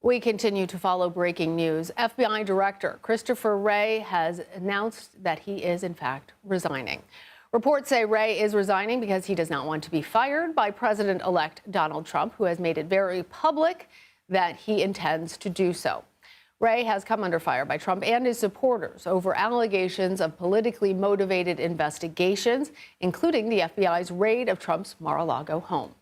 We continue to follow breaking news. FBI Director Christopher Wray has announced that he is, in fact, resigning. Reports say Wray is resigning because he does not want to be fired by President-elect Donald Trump, who has made it very public that he intends to do so. Wray has come under fire by Trump and his supporters over allegations of politically motivated investigations, including the FBI's raid of Trump's Mar-a-Lago home.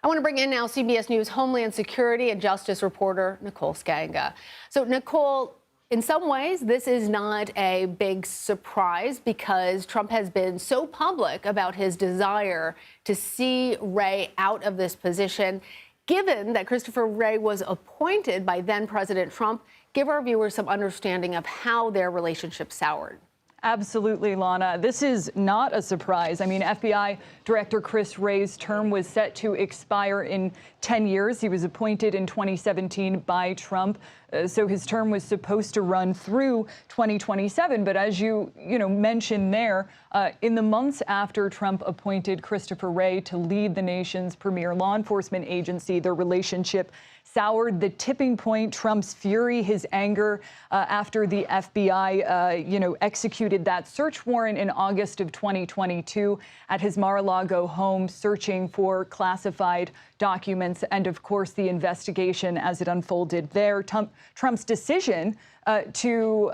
I want to bring in now CBS News Homeland Security and Justice reporter Nicole Sganga. So, Nicole, in some ways, this is not a big surprise because Trump has been so public about his desire to see Wray out of this position. Given that Christopher Wray was appointed by then-President Trump, give our viewers some understanding of how their relationship soured. Absolutely, Lana. This is not a surprise. I mean, FBI Director Chris Wray's term was set to expire in 10 years. He was appointed in 2017 by Trump. So his term was supposed to run through 2027. But as you mentioned there, in the months after Trump appointed Christopher Wray to lead the nation's premier law enforcement agency, their relationship soured. The tipping point, Trump's fury, his anger after the FBI, executed that search warrant in August of 2022 at his Mar-a-Lago home, searching for classified documents, and of course the investigation as it unfolded there. Trump's decision to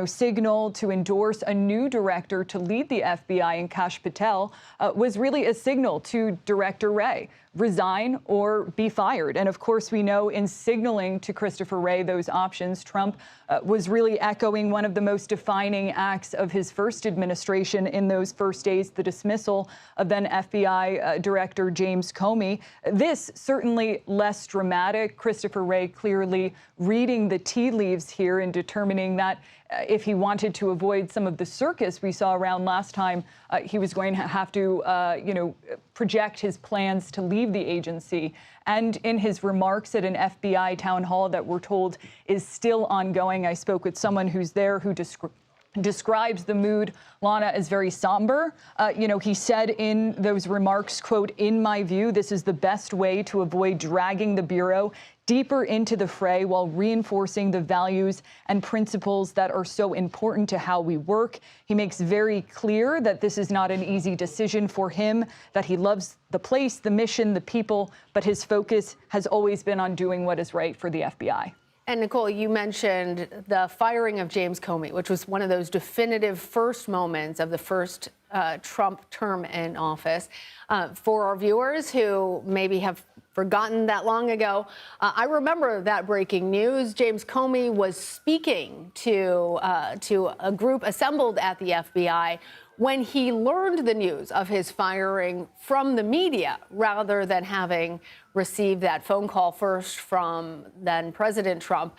signal to endorse a new director to lead the FBI, in Kash Patel, was really a signal to Director Wray: resign or be fired. And of course, we know in signaling to Christopher Wray those options, Trump was really echoing one of the most defining acts of his first administration in those first days, the dismissal of then FBI Director James Comey. This certainly less dramatic. Christopher Wray clearly reading the tea leaves here and determining that if he wanted to avoid some of the circus we saw around last time, he was going to have to, project his plans to leave the agency. And in his remarks at an FBI town hall that we're told is still ongoing, I spoke with someone who's there who describes the mood, Lana, as very somber. He said in those remarks, quote, "In my view, this is the best way to avoid dragging the Bureau deeper into the fray while reinforcing the values and principles that are so important to how we work." He makes very clear that this is not an easy decision for him, that he loves the place, the mission, the people, but his focus has always been on doing what is right for the FBI. And Nicole, you mentioned the firing of James Comey, which was one of those definitive first moments of the first Trump term in office. For our viewers who maybe have forgotten that long ago, I remember that breaking news. James Comey was speaking to a group assembled at the FBI when he learned the news of his firing from the media, rather than having received that phone call first from then President Trump.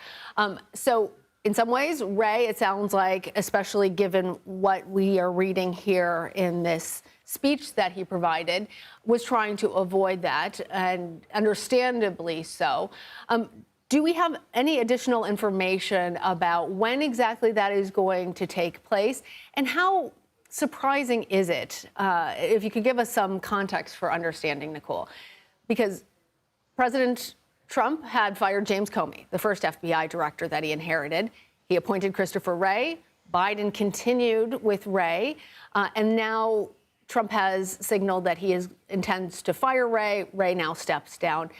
So in some ways, Wray, it sounds like, especially given what we are reading here in this speech that he provided, was trying to avoid that, and understandably so. Do we have any additional information about when exactly that is going to take place, and how surprising is it? If you could give us some context for understanding, Nicole, because President Trump had fired James Comey, the first FBI director that he inherited. He appointed Christopher Wray. Biden continued with Wray. And now Trump has signaled that he intends to fire Wray. Wray now steps down.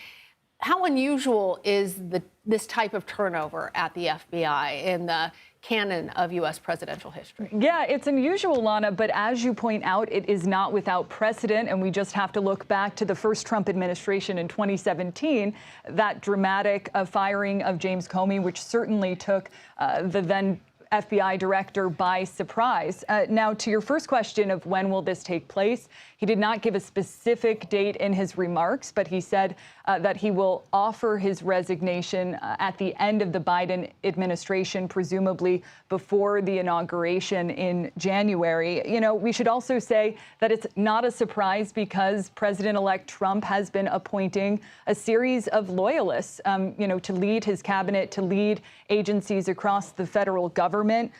How unusual is this type of turnover at the FBI in the canon of U.S. presidential history? Yeah, it's unusual, Lana, but as you point out, it is not without precedent, and we just have to look back to the first Trump administration in 2017, that dramatic firing of James Comey, which certainly took the then FBI director by surprise. Now, to your first question of when will this take place, he did not give a specific date in his remarks, but he said that he will offer his resignation at the end of the Biden administration, presumably before the inauguration in January. We should also say that it's not a surprise because President-elect Trump has been appointing a series of loyalists, to lead his cabinet, to lead agencies across the federal government. government.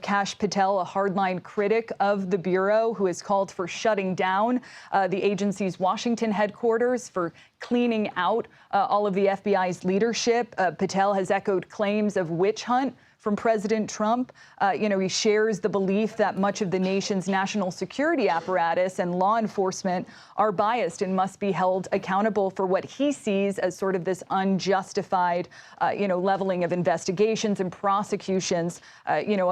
Kash Patel, a hardline critic of the Bureau, who has called for shutting down the agency's Washington headquarters, for cleaning out all of the FBI's leadership. Patel has echoed claims of witch hunt from President Trump. He shares the belief that much of the nation's national security apparatus and law enforcement are biased and must be held accountable for what he sees as sort of this unjustified, leveling of investigations and prosecutions,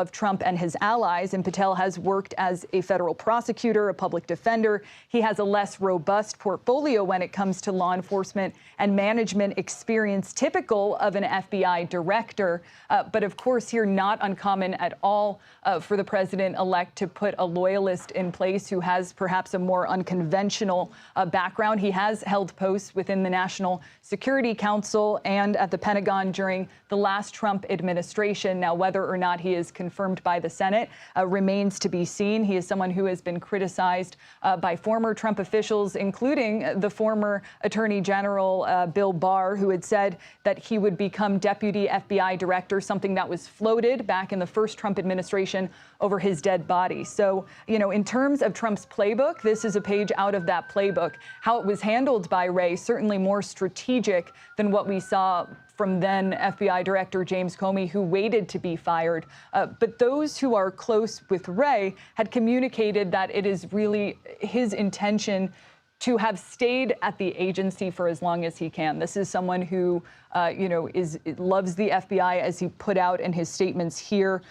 of Trump and his allies. And Patel has worked as a federal prosecutor, a public defender. He has a less robust portfolio when it comes to law enforcement and management experience, typical of an FBI director. But of course, here, not uncommon at all for the president-elect to put a loyalist in place who has perhaps a more unconventional background. He has held posts within the National Security Council and at the Pentagon during the last Trump administration. Now, whether or not he is confirmed by the Senate remains to be seen. He is someone who has been criticized by former Trump officials, including the former Attorney General Bill Barr, who had said that he would become deputy FBI director, something that was floated back in the first Trump administration over his dead body. So, in terms of Trump's playbook, this is a page out of that playbook. How it was handled by Wray, certainly more strategic than what we saw from then FBI Director James Comey, who waited to be fired. But those who are close with Wray had communicated that it is really his intention to have stayed at the agency for as long as he can. This is someone who, loves the FBI, as he put out in his statements here,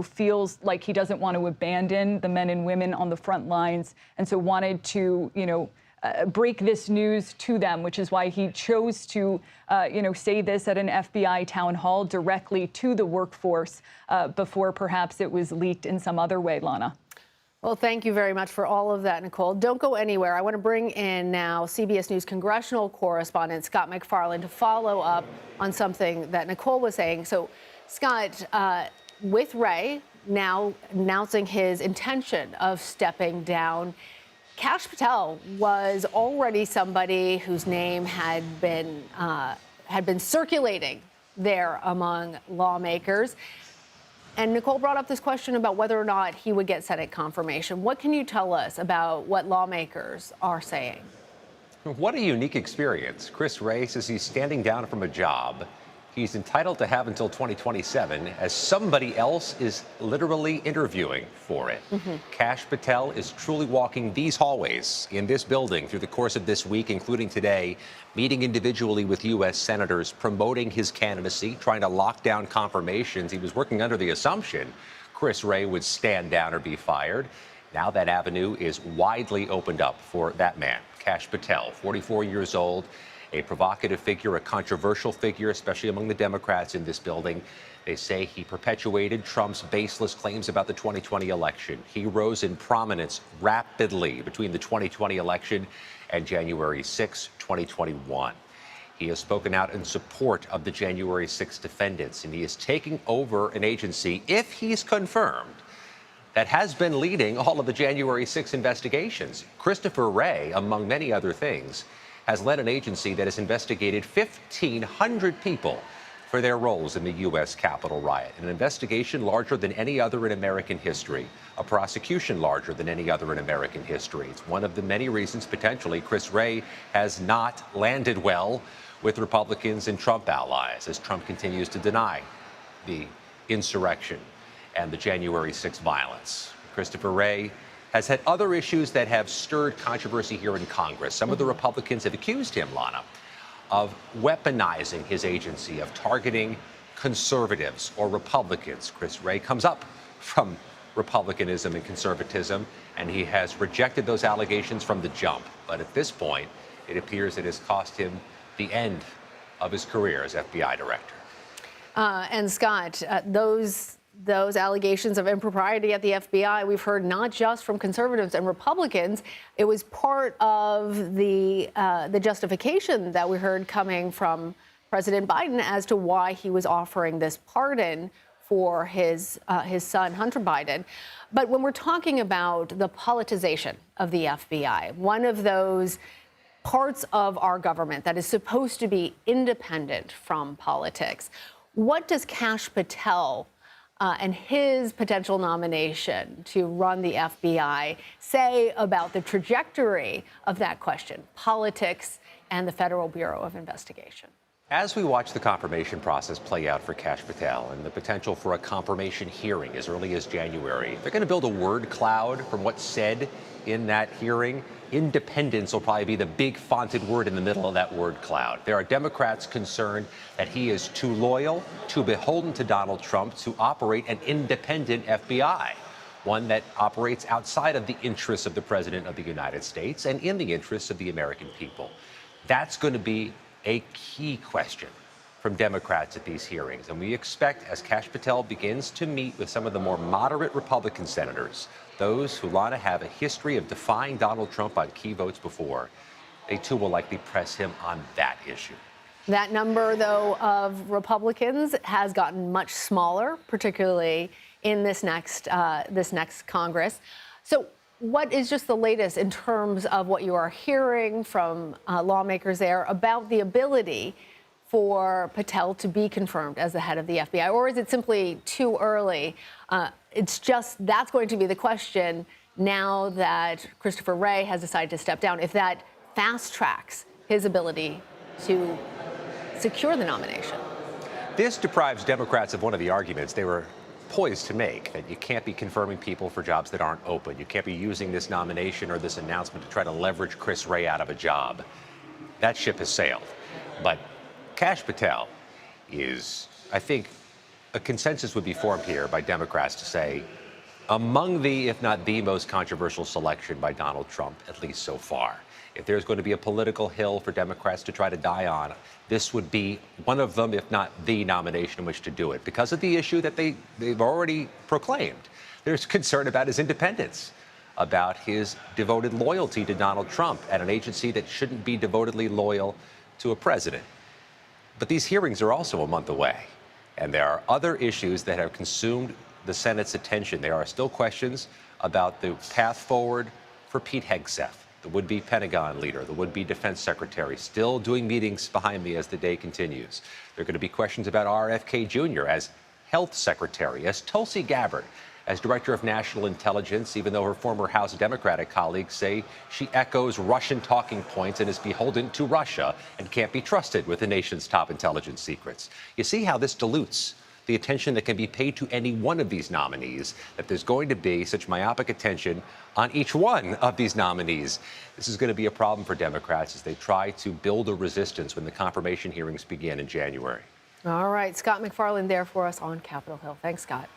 feels like he doesn't want to abandon the men and women on the front lines, and so wanted to, break this news to them, which is why he chose to, say this at an FBI town hall directly to the workforce before perhaps it was leaked in some other way, Lana. Well, thank you very much for all of that, Nicole. Don't go anywhere. I want to bring in now CBS News congressional correspondent Scott MacFarlane to follow up on something that Nicole was saying. So, Scott, with Wray now announcing his intention of stepping down, Kash Patel was already somebody whose name had been circulating there among lawmakers. And Nicole brought up this question about whether or not he would get Senate confirmation. What can you tell us about what lawmakers are saying? What a unique experience. Chris Wray says he's standing down from a job he's entitled to have until 2027, as somebody else is literally interviewing for it. Kash Patel is truly walking these hallways in this building through the course of this week, including today, meeting individually with U.S. senators, promoting his candidacy, trying to lock down confirmations. He was working under the assumption Chris Wray would stand down or be fired. Now that avenue is widely opened up for that man, Kash Patel, 44 years old, a provocative figure, a controversial figure, especially among the Democrats in this building. They say he perpetuated Trump's baseless claims about the 2020 election. He rose in prominence rapidly between the 2020 election and January 6, 2021. He has spoken out in support of the January 6 defendants, and he is taking over an agency, if he's confirmed, that has been leading all of the January 6 investigations. Christopher Wray, among many other things, has led an agency that has investigated 1,500 people for their roles in the U.S. Capitol riot, an investigation larger than any other in American history, a prosecution larger than any other in American history. It's one of the many reasons, potentially, Chris Wray has not landed well with Republicans and Trump allies, as Trump continues to deny the insurrection and the January 6 violence. Christopher Wray has had other issues that have stirred controversy here in Congress. Some of the Republicans have accused him, Lana, of weaponizing his agency, of targeting conservatives or Republicans. Chris Wray comes up from Republicanism and conservatism, and he has rejected those allegations from the jump. But at this point, it appears it has cost him the end of his career as FBI director. And Scott, those allegations of impropriety at the FBI, we've heard not just from conservatives and Republicans. It was part of the justification that we heard coming from President Biden as to why he was offering this pardon for his son, Hunter Biden. But when we're talking about the politicization of the FBI, one of those parts of our government that is supposed to be independent from politics, what does Kash Patel and his potential nomination to run the FBI say about the trajectory of that question, politics and the Federal Bureau of Investigation? As we watch the confirmation process play out for Kash Patel and the potential for a confirmation hearing as early as January, they're going to build a word cloud from what's said in that hearing. Independence will probably be the big fonted word in the middle of that word cloud. There are Democrats concerned that he is too loyal, too beholden to Donald Trump to operate an independent FBI, one that operates outside of the interests of the President of the United States and in the interests of the American people. That's going to be a key question from Democrats at these hearings. And we expect, as Kash Patel begins to meet with some of the more moderate Republican senators, those who want to have a history of defying Donald Trump on key votes before, they too will likely press him on that issue. That number, though, of Republicans has gotten much smaller, particularly in this next Congress. So what is just the latest in terms of what you are hearing from lawmakers there about the ability for Patel to be confirmed as the head of the FBI? Or is it simply too early? It's just that's going to be the question now that Christopher Wray has decided to step down, if that fast tracks his ability to secure the nomination. This deprives Democrats of one of the arguments they were poised to make, that you can't be confirming people for jobs that aren't open. You can't be using this nomination or this announcement to try to leverage Chris Wray out of a job. That ship has sailed. But Kash Patel is, I think, a consensus would be formed here by Democrats to say, among the, if not the most controversial selection by Donald Trump, at least so far. If there's going to be a political hill for Democrats to try to die on, this would be one of them, if not the nomination in which to do it, because of the issue that they've already proclaimed. There's concern about his independence, about his devoted loyalty to Donald Trump at an agency that shouldn't be devotedly loyal to a president. But these hearings are also a month away, and there are other issues that have consumed the Senate's attention. There are still questions about the path forward for Pete Hegseth, the would-be Pentagon leader, the would-be defense secretary, still doing meetings behind me as the day continues. There are going to be questions about RFK Jr. as health secretary, as Tulsi Gabbard as director of national intelligence, even though her former House Democratic colleagues say she echoes Russian talking points and is beholden to Russia and can't be trusted with the nation's top intelligence secrets. You see how this dilutes the attention that can be paid to any one of these nominees, that there's going to be such myopic attention on each one of these nominees. This is going to be a problem for Democrats as they try to build a resistance when the confirmation hearings begin in January. All right, Scott MacFarlane there for us on Capitol Hill. Thanks, Scott.